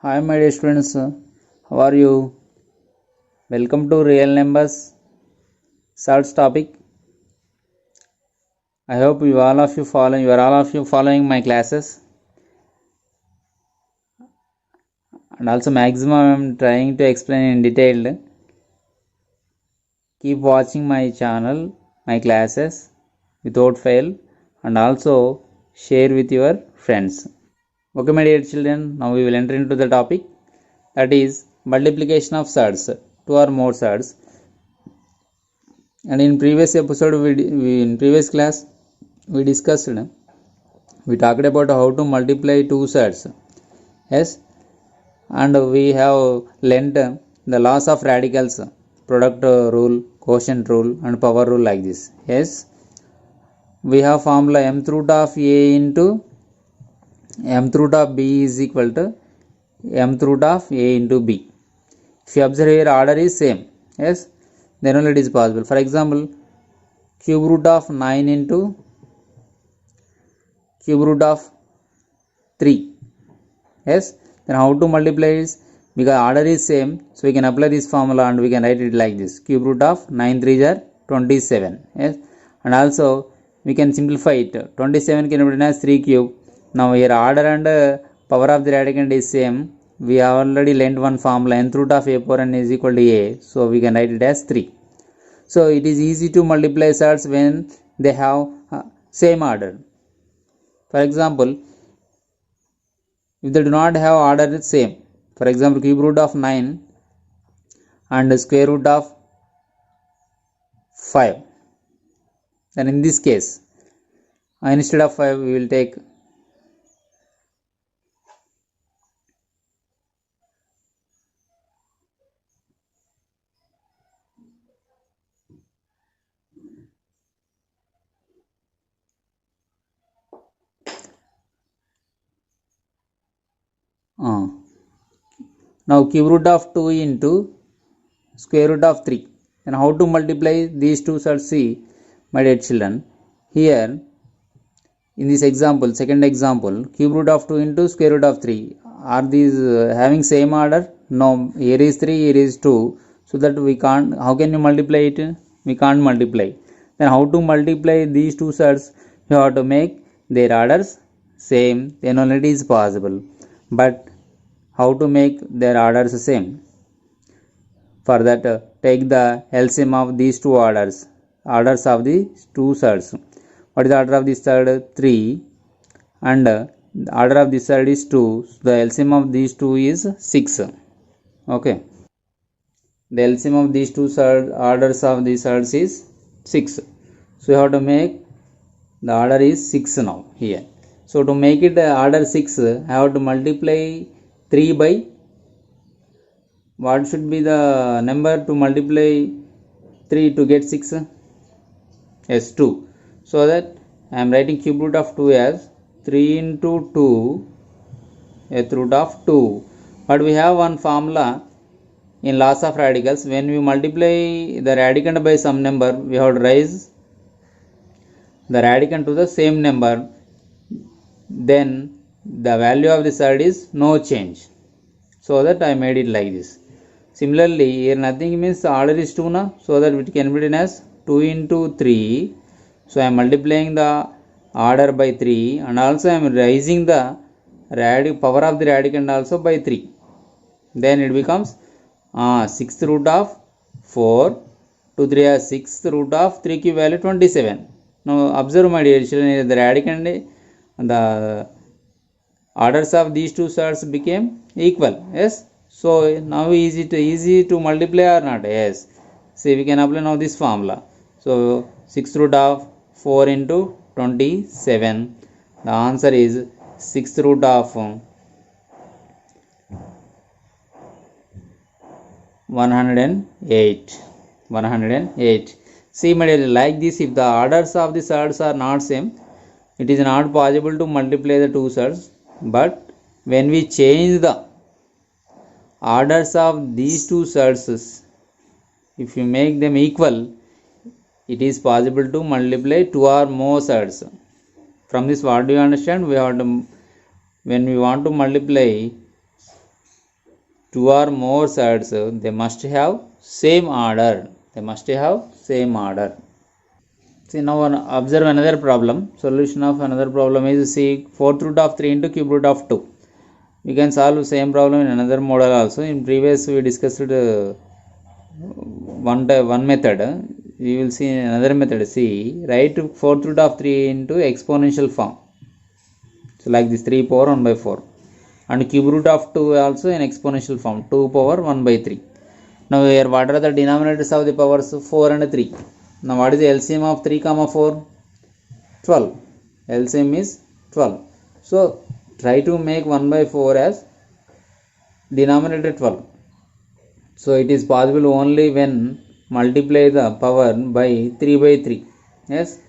Hi, my dear students. How are you? Welcome to Real Numbers Search topic. I hope you all of you following my classes, and also maximum I am trying to explain in detail. Keep watching my channel, my classes without fail, and also share with your friends. Okay, my dear children. Now we will enter into the topic, that is multiplication of surds, two or more surds. And in previous episode, in previous class, we discussed, we talked about how to multiply two surds. Yes, and we have learnt the laws of radicals, product rule, quotient rule, and power rule like this. Yes, we have formula mth root of a into mth root of b is equal to mth root of a into b. If you observe here, order is same. Yes, then only it is possible. For example, cube root of 9 into cube root of 3. Yes, then how to multiply is, because order is same, so we can apply this formula and we can write it like this: cube root of 9 3s are 27. Yes, and also we can simplify it. 27 can be written as 3 cube. Now here order and power of the radicand is same. We have already learned one formula, nth root of a power n is equal to a, so we can write it as 3. So it is easy to multiply surds when they have same order. For example, if they do not have order same, for example, cube root of 9 and square root of 5, then in this case, instead of 5 we will take now cube root of 2 into square root of 3. And how to multiply these two surds? See, my dear children, here in this example, second example, cube root of 2 into square root of 3, are these having same order? No, here is 3, here is 2, so that we can't. How can you multiply it? We can't multiply. Then how to multiply these two surds? You have to make their orders same, then only it is possible. But how to make their orders same? For that, take the LCM of these two orders of the two surds. What is the order of this surd? 3, and the order of this surd is 2. So the LCM of these two is 6. Okay, the LCM of these two orders of these surds is 6. So you have to make the order is 6 now here. So to make it order 6, I have to multiply 3 by, what should be the number to multiply 3 to get 6? Yes, 2. So that I am writing cube root of 2 as 3 into 2 nth root of 2. But we have one formula in laws of radicals. When we multiply the radicand by some number, we have to raise the radicand to the same number, then the value of the surd is no change. So that I made it like this. Similarly, here nothing means the order is 2 now, so that it can be written as 2 into 3. So I am multiplying the order by 3, and also I am raising the power of the radicand also by 3. Then it becomes 6th root of 4, 2 3 is 6th root of 3 cube value 27. Now observe, my dear children, the radicand, the orders of these two surds became equal. Yes, so now easy to multiply or not? Yes, see, we can apply now this formula. So 6th root of 4 into 27, the answer is 6th root of 108. See, my dear, like this, if the orders of the surds are not same, it is not possible to multiply the two surds. But when we change the orders of these two surds, if you make them equal, it is possible to multiply 2 or more surds. From this, what do you understand? We have to, when we want to multiply two or more surds, they must have same order. They must have same order. See, now observe another problem. Solution of another problem is, see, fourth root of 3 into cube root of 2. We can solve same problem in another model also. In previous we discussed one method. We will see another method. See, write fourth root of 3 into exponential form. So like this, 3 power 1 by 4. And cube root of 2 also in exponential form, 2 power 1 by 3. Now here what are the denominators of the powers? 4 and 3. Now what is the LCM of 3 comma 4? 12. LCM is 12. So try to make 1 by 4 as denominator 12. So it is possible only when multiply the power by 3 by 3. Yes,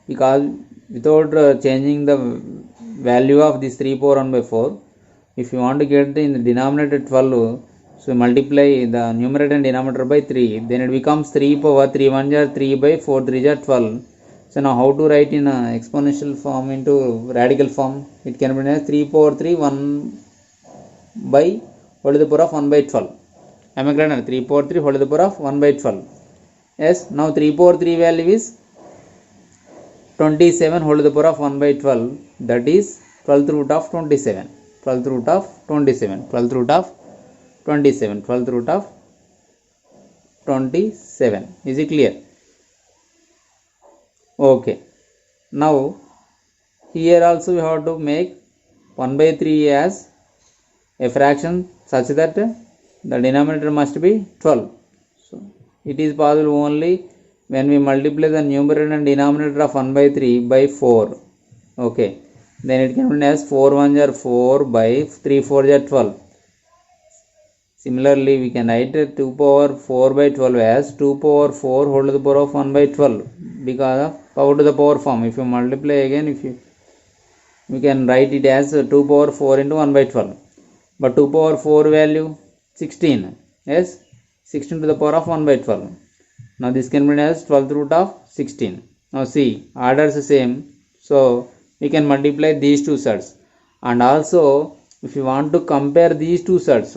because without changing the value of this 3 power 1 by 4, if you want to get in the denominator 12, so multiply the numerator and denominator by 3, then it becomes 3 power 3 1 are 3 by 4 3 are 12. So now how to write in a exponential form into radical form? It can be 3 power 3 1 by whole to the power of 1 by 12. Am I correct? 3 power 3 whole to the power of 1 by 12. Yes, now 3 power 3 value is 27 whole to the power of 1 by 12, that is 12th root of 27. 12th root of 27. 12th root of 27. 12th root of 27. Is it clear? Okay. Now here also we have to make 1 by 3 as a fraction such that the denominator must be 12. So it is possible only when we multiply the numerator and denominator of 1 by 3 by 4. Okay, then it can be as 4 1 are 4 by 3 4 are 12. Similarly, we can write 2 power 4 by 12 as 2 power 4 whole to the power of 1 by 12 because of power to the power form. If you multiply again, we can write it as 2 power 4 into 1 by 12. But 2 power 4 value 16. Yes, 16 to the power of 1 by 12. Now this can be as 12th root of 16. Now see, orders the same. So we can multiply these two surds. And also, if you want to compare these two surds,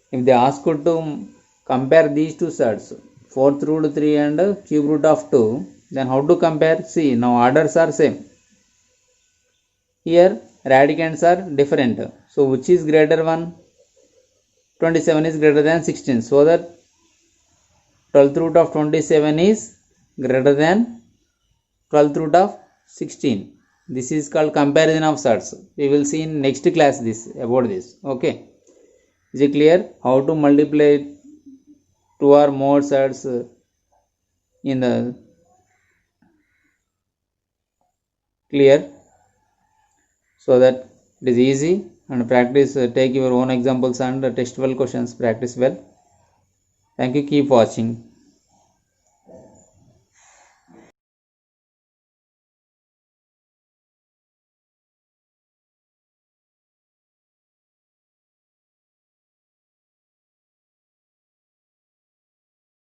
if they ask you to compare these two surds, 4th root 3 and cube root of 2, then how to compare? See, now orders are same. Here radicands are different. So which is greater one? 27 is greater than 16. So that 12th root of 27 is greater than 12th root of 16. This is called comparison of surds. We will see in next class about this. Okay. Is it clear? How to multiply 2 or more surds in the clear, so that it is easy, and practice. Take your own examples and textual questions. Practice well. Thank you. Keep watching.